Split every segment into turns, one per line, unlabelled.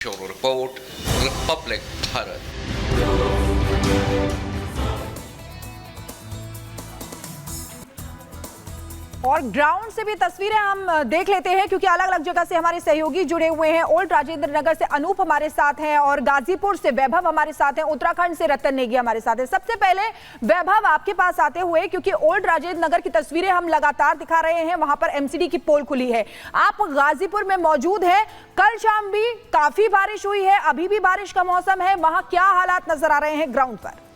Bureau report, Republic Bharat.
और ground से भी तस्वीरें हम देख लेते हैं क्योंकि अलग अलग जगह से हमारे सहयोगी जुड़े हुए हैं। ओल्ड राजेंद्र नगर से अनूप हमारे साथ हैं और गाजीपुर से वैभव हमारे साथ हैं, उत्तराखंड से रतन नेगी हमारे साथ हैं। सबसे पहले वैभव आपके पास आते हुए, क्योंकि ओल्ड राजेंद्र नगर की तस्वीरें हम लगातार दिखा रहे हैं, वहां पर एमसीडी की पोल खुली है। आप गाजीपुर में मौजूद हैं, कल शाम भी काफी बारिश हुई है, अभी भी बारिश का मौसम है, वहां क्या हालात नजर आ रहे हैं ग्राउंड पर?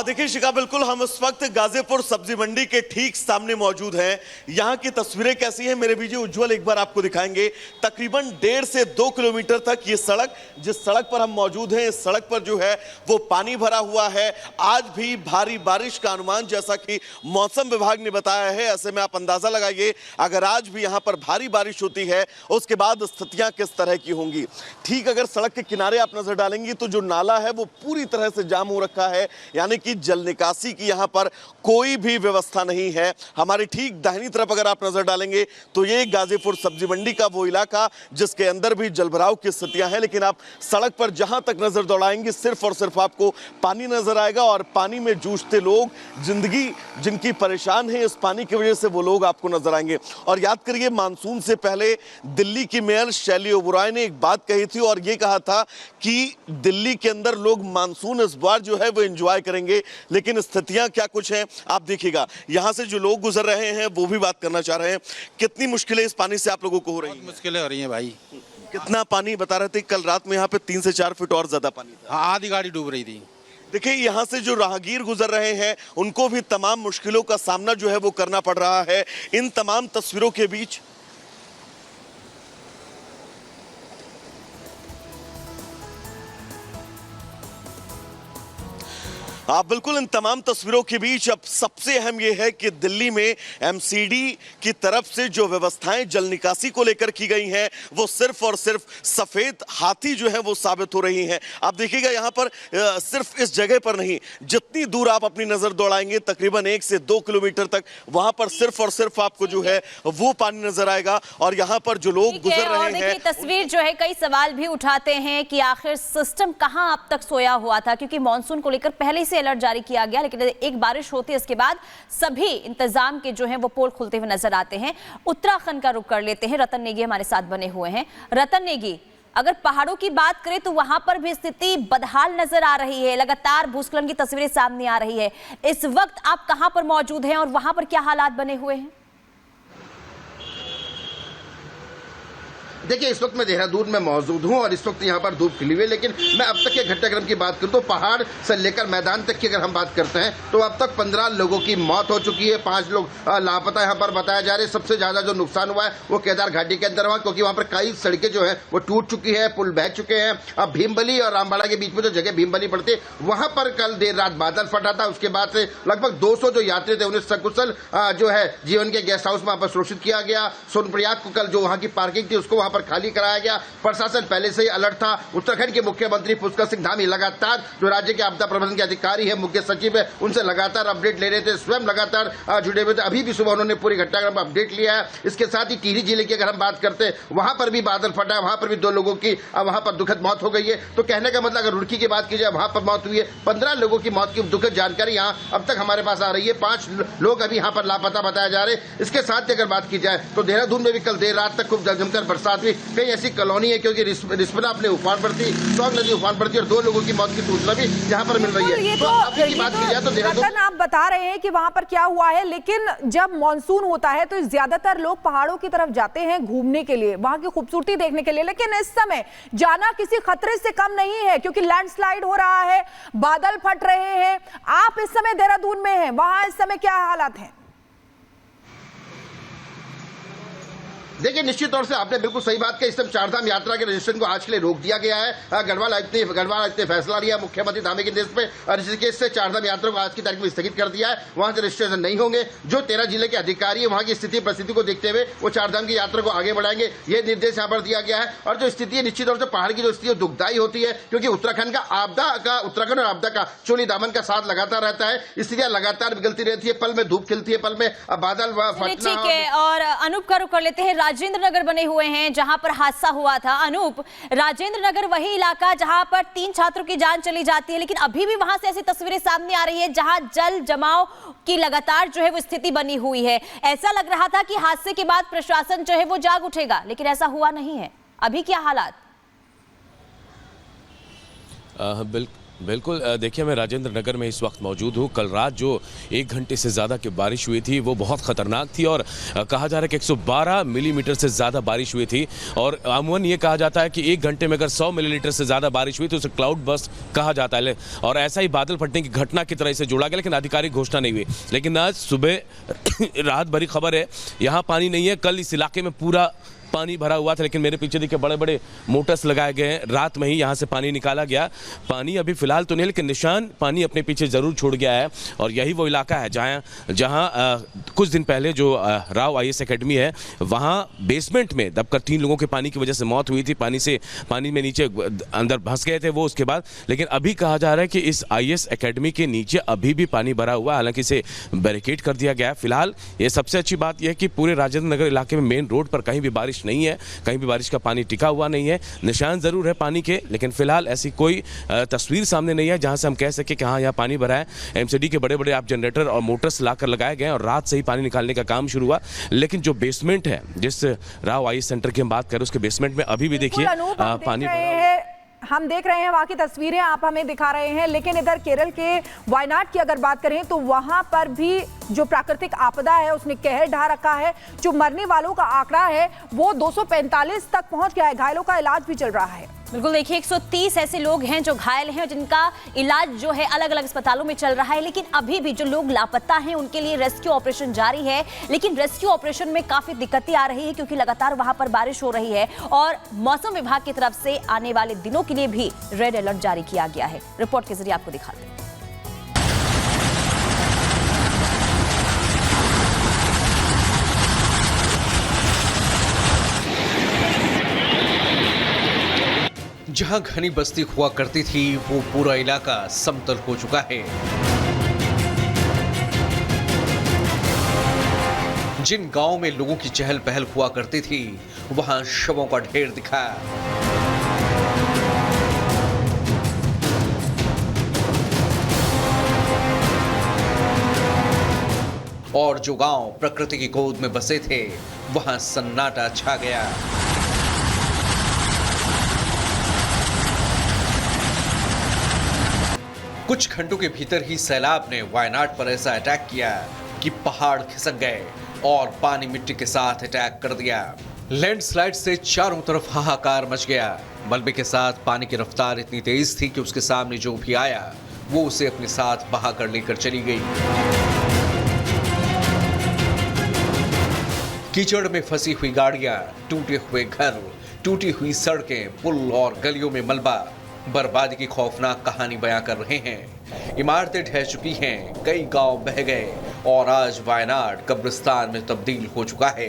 देखिए शिखा, बिल्कुल हम इस वक्त गाजीपुर सब्जी मंडी के ठीक सामने मौजूद हैं। यहाँ की तस्वीरें कैसी हैं मेरे बीजे उज्जवल एक बार आपको दिखाएंगे। तकरीबन 1.5 से 2 किलोमीटर तक ये सड़क, जिस सड़क पर हम मौजूद हैं, इस सड़क पर जो है वो पानी भरा हुआ है। आज भी भारी बारिश का अनुमान जैसा कि मौसम विभाग ने बताया है, ऐसे में आप अंदाजा लगाइए अगर आज भी यहाँ पर भारी बारिश होती है उसके बाद स्थितियां किस तरह की होंगी। ठीक अगर सड़क के किनारे आप नजर डालेंगे तो जो नाला है वो पूरी तरह से जाम हो रखा है, यानी कि जल निकासी की यहां पर कोई भी व्यवस्था नहीं है। हमारी ठीक दाहिनी तरफ अगर आप नजर डालेंगे तो ये गाजीपुर सब्जी मंडी का वो इलाका जिसके अंदर भी जलभराव की स्थितियां हैं, लेकिन आप सड़क पर जहां तक नजर दौड़ाएंगे सिर्फ और सिर्फ आपको पानी नजर आएगा और पानी में जूझते लोग, जिंदगी जिनकी परेशान है इस पानी की वजह से, वो लोग आपको नजर आएंगे। और याद करिए मानसून से पहले दिल्ली की मेयर शैली ओबराय ने एक बात कही थी और ये कहा था कि दिल्ली के अंदर लोग मानसून इस बार जो है वो एंजॉय करेंगे, लेकिन स्थितियां क्या कुछ हैं आप देखिएगा। यहां से जो लोग गुजर रहे हैं वो भी बात करना चाह रहे हैं। कितनी मुश्किलें इस पानी से आप लोगों को हो रही हैं?
मुश्किलें हो रही हैं भाई।
कितना पानी बता रहे थे? कल रात में यहाँ पे 3 से 4 फीट और ज्यादा पानी था।
हाँ, आधी गाड़ी डूब रही थी।
देखिए यहाँ से जो राहगीर गुजर रहे हैं उनको भी तमाम मुश्किलों का सामना जो है वो करना पड़ रहा है। इन तमाम तस्वीरों के बीच बिल्कुल इन तमाम तस्वीरों के बीच अब सबसे अहम यह है कि दिल्ली में एमसीडी की तरफ से जो व्यवस्थाएं जल निकासी को लेकर की गई हैं वो सिर्फ और सिर्फ सफेद हाथी जो है वो साबित हो रही हैं। आप देखिएगा यहाँ पर सिर्फ इस जगह पर नहीं, जितनी दूर आप अपनी नजर दौड़ाएंगे तकरीबन 1 से 2 किलोमीटर तक वहां पर सिर्फ और सिर्फ आपको जो है वो पानी नजर आएगा। और यहाँ पर जो लोग गुजर रहे हैं,
तस्वीर जो है कई सवाल भी उठाते हैं कि आखिर सिस्टम कहां अब तक सोया हुआ था, क्योंकि मानसून को लेकर पहले से अलर्ट जारी किया गया, लेकिन एक बारिश होती है इसके बाद सभी इंतजाम के जो हैं वो पोल खुलते हुए नजर आते हैं। उत्तराखंड का रुख कर लेते हैं, रतन नेगी हमारे साथ बने हुए हैं। रतन नेगी, अगर पहाड़ों की बात करें तो वहां पर भी स्थिति बदहाल नजर आ रही है, लगातार भूस्खलन की तस्वीरें सामने आ रही है। इस वक्त आप कहां पर मौजूद हैं और वहां पर क्या हालात बने हुए हैं?
देखिए इस वक्त मैं देहरादून में मौजूद हूं और इस वक्त यहाँ पर धूप खिली हुई है, लेकिन मैं अब तक के घटनाक्रम की बात करूं तो पहाड़ से लेकर मैदान तक की अगर हम बात करते हैं तो अब तक 15 लोगों की मौत हो चुकी है, 5 लोग लापता यहाँ पर बताया जा रहे हैं। सबसे ज्यादा जो नुकसान हुआ है वो केदार घाटी के अंदर हुआ, क्योंकि वहां पर कई सड़कें जो है वो टूट चुकी है, पुल बह चुके हैं। अब भीमबली और रामबाड़ा के बीच में जो जगह भीमबली पड़ती है वहां पर कल देर रात बादल फटा था। उसके बाद से लगभग 200 जो यात्री थे उन्हें सकुशल जो है जीवन के गेस्ट हाउस में वहां पर सुरक्षित किया गया। सोनप्रयाग को कल जो वहां की पार्किंग थी उसको वहां पर खाली कराया गया। प्रशासन पहले से ही अलर्ट था। उत्तराखंड के मुख्यमंत्री पुष्कर सिंह धामी लगातार जो राज्य के आपदा प्रबंधन के अधिकारी है, मुख्य सचिव है, उनसे लगातार अपडेट ले रहे थे, स्वयं लगातार जुड़े हुए थे। अभी भी सुबह उन्होंने पूरी घटनाक्रम पर अपडेट लिया है। इसके साथ ही टिहरी जिले की अगर हम बात करते हैं वहां पर भी बादल फटा है, वहां पर भी 2 लोगों की वहां पर दुखद मौत हो गई है। तो कहने का मतलब अगर रुड़की की बात की जाए वहां पर मौत हुई है, 15 लोगों की मौत की दुखद जानकारी यहाँ अब तक हमारे पास आ रही है। 5 लोग अभी यहाँ पर लापता बताया जा रहे हैं। इसके साथ ही अगर बात की जाए तो देहरादून में भी कल देर रात तक खूब जमकर बरसात हुई। कई ऐसी कॉलोनी है क्योंकि रिस्पना अपने उफान पर थी, सौग नदी उफान पर थी और 2 लोगों की मौत की सूचना भी यहाँ पर मिल रही है।
रतन आप बता रहे हैं कि वहां पर क्या हुआ है, लेकिन जब मानसून होता है तो ज्यादातर लोग पहाड़ों की तरफ जाते हैं घूमने के लिए, वहां की खूबसूरती देखने के लिए, लेकिन इस समय जाना किसी खतरे से कम नहीं है क्योंकि लैंडस्लाइड हो रहा है, बादल फट रहे हैं। आप इस समय देहरादून में हैं, वहां इस समय क्या हालात हैं?
देखिए निश्चित तौर से आपने बिल्कुल सही बात कही। इस समय चारधाम यात्रा के रजिस्ट्रेशन को आज के लिए रोक दिया गया है। गढ़वाल आयुक्त ने फैसला लिया मुख्यमंत्री धामी के निर्देश पे। ऋषिकेश से चारधाम यात्रा को आज की तारीख में स्थगित कर दिया है, वहां से रजिस्ट्रेशन नहीं होंगे। जो 13 जिले के अधिकारी है वहां की स्थिति परिस्थिति को देखते हुए वो चारधाम की यात्रा को आगे बढ़ाएंगे, ये निर्देश यहाँ पर दिया गया है। और जो स्थिति है निश्चित तौर से पहाड़ की जो स्थिति दुखदायी होती है, क्योंकि उत्तराखंड और आपदा का चोली दामन का साथ लगातार रहता है। स्थितियां लगातार बिगड़ती रहती है, पल में धूप खिलती है, पल में बादल फटना।
ठीक है, और अनूप का रुख कर लेते हैं। राजेंद्र नगर बने हुए हैं जहां पर हादसा हुआ था। अनूप, राजेंद्र नगर वही इलाका जहां पर 3 छात्रों की जान चली जाती है, लेकिन अभी भी वहां से ऐसी तस्वीरें सामने आ रही है जहां जल जमाव की लगातार जो है वो स्थिति बनी हुई है। ऐसा लग रहा था कि हादसे के बाद प्रशासन जो है वो जाग उठेगा, लेकिन ऐसा हुआ नहीं है। अभी क्या हालात?
बिल्कुल देखिए, मैं राजेंद्र नगर में इस वक्त मौजूद हूँ। कल रात जो 1 घंटे से ज़्यादा की बारिश हुई थी वो बहुत ख़तरनाक थी और कहा जा रहा है कि 112 मिलीमीटर से ज़्यादा बारिश हुई थी। और अमूमन ये कहा जाता है कि 1 घंटे में अगर 100 मिलीमीटर से ज़्यादा बारिश हुई तो उसे क्लाउड बर्स्ट कहा जाता है, और ऐसा ही बादल फटने की घटना की तरह इसे जोड़ा गया, लेकिन आधिकारिक घोषणा नहीं हुई। लेकिन आज सुबह राहत भरी खबर है, यहाँ पानी नहीं है। कल इस इलाके में पूरा पानी भरा हुआ था, लेकिन मेरे पीछे देखिए बड़े बड़े मोटर्स लगाए गए हैं। रात में ही यहाँ से पानी निकाला गया। पानी अभी फिलहाल तो नहीं, लेकिन निशान पानी अपने पीछे जरूर छोड़ गया है। और यही वो इलाका है जहाँ कुछ दिन पहले जो राव IAS एकेडमी है वहाँ बेसमेंट में दबकर 3 लोगों के पानी की वजह से मौत हुई थी। पानी में नीचे अंदर फंस गए थे वो उसके बाद। लेकिन अभी कहा जा रहा है कि इस IAS एकेडमी के नीचे अभी भी पानी भरा हुआ है, हालांकि इसे बैरिकेड कर दिया गया है। फिलहाल ये सबसे अच्छी बात यह है कि पूरे राजेंद्र नगर इलाके में मेन रोड पर कहीं भी बारिश नहीं है, कहीं भी बारिश का पानी टिका हुआ नहीं है। निशान जरूर है पानी के, लेकिन फिलहाल ऐसी कोई तस्वीर सामने नहीं है जहां से हम कह सके कि हाँ यहाँ पानी भरा है। MCD के बड़े बड़े आप जनरेटर और मोटर्स लाकर लगाए गए और रात से ही पानी निकालने का काम शुरू हुआ। लेकिन जो बेसमेंट है, जिस राव IAS सेंटर की हम बात करें, उसके बेसमेंट में अभी भी देखिए पानी
हम देख रहे हैं, वहां की तस्वीरें आप हमें दिखा रहे हैं। लेकिन इधर केरल के वायनाड की अगर बात करें तो वहां पर भी जो प्राकृतिक आपदा है उसने कहर ढा रखा है। जो मरने वालों का आंकड़ा है वो 245 तक पहुंच गया है। घायलों का इलाज भी चल रहा है।
बिल्कुल, देखिए 130 ऐसे लोग हैं जो घायल हैं, जिनका इलाज जो है अलग अलग अस्पतालों में चल रहा है। लेकिन अभी भी जो लोग लापता हैं उनके लिए रेस्क्यू ऑपरेशन जारी है। लेकिन रेस्क्यू ऑपरेशन में काफी दिक्कतें आ रही है क्योंकि लगातार वहां पर बारिश हो रही है और मौसम विभाग की तरफ से आने वाले दिनों के लिए भी रेड अलर्ट जारी किया गया है। रिपोर्ट के जरिए आपको दिखाते हैं।
जहां घनी बस्ती हुआ करती थी वो पूरा इलाका समतल हो चुका है। जिन गांवों में लोगों की चहल पहल हुआ करती थी वहां शवों का ढेर दिखा। और जो गांव प्रकृति की गोद में बसे थे वहां सन्नाटा छा गया। कुछ घंटों के भीतर ही सैलाब ने वायनाड पर ऐसा अटैक किया कि पहाड़ खिसक गए और पानी मिट्टी के साथ अटैक कर दिया। लैंडस्लाइड से चारों तरफ हाहाकार मच गया। मलबे के साथ पानी की रफ्तार इतनी तेज थी कि उसके सामने जो भी आया वो उसे अपने साथ बहा कर लेकर चली गई। कीचड़ में फंसी हुई गाड़ियां, टूटे हुए घर, टूटी हुई सड़कें, पुल और गलियों में मलबा बर्बादी की खौफनाक कहानी बयां कर रहे हैं। इमारतें ढह चुकी हैं, कई गांव बह गए और आज वायनाड कब्रिस्तान में तब्दील हो चुका है।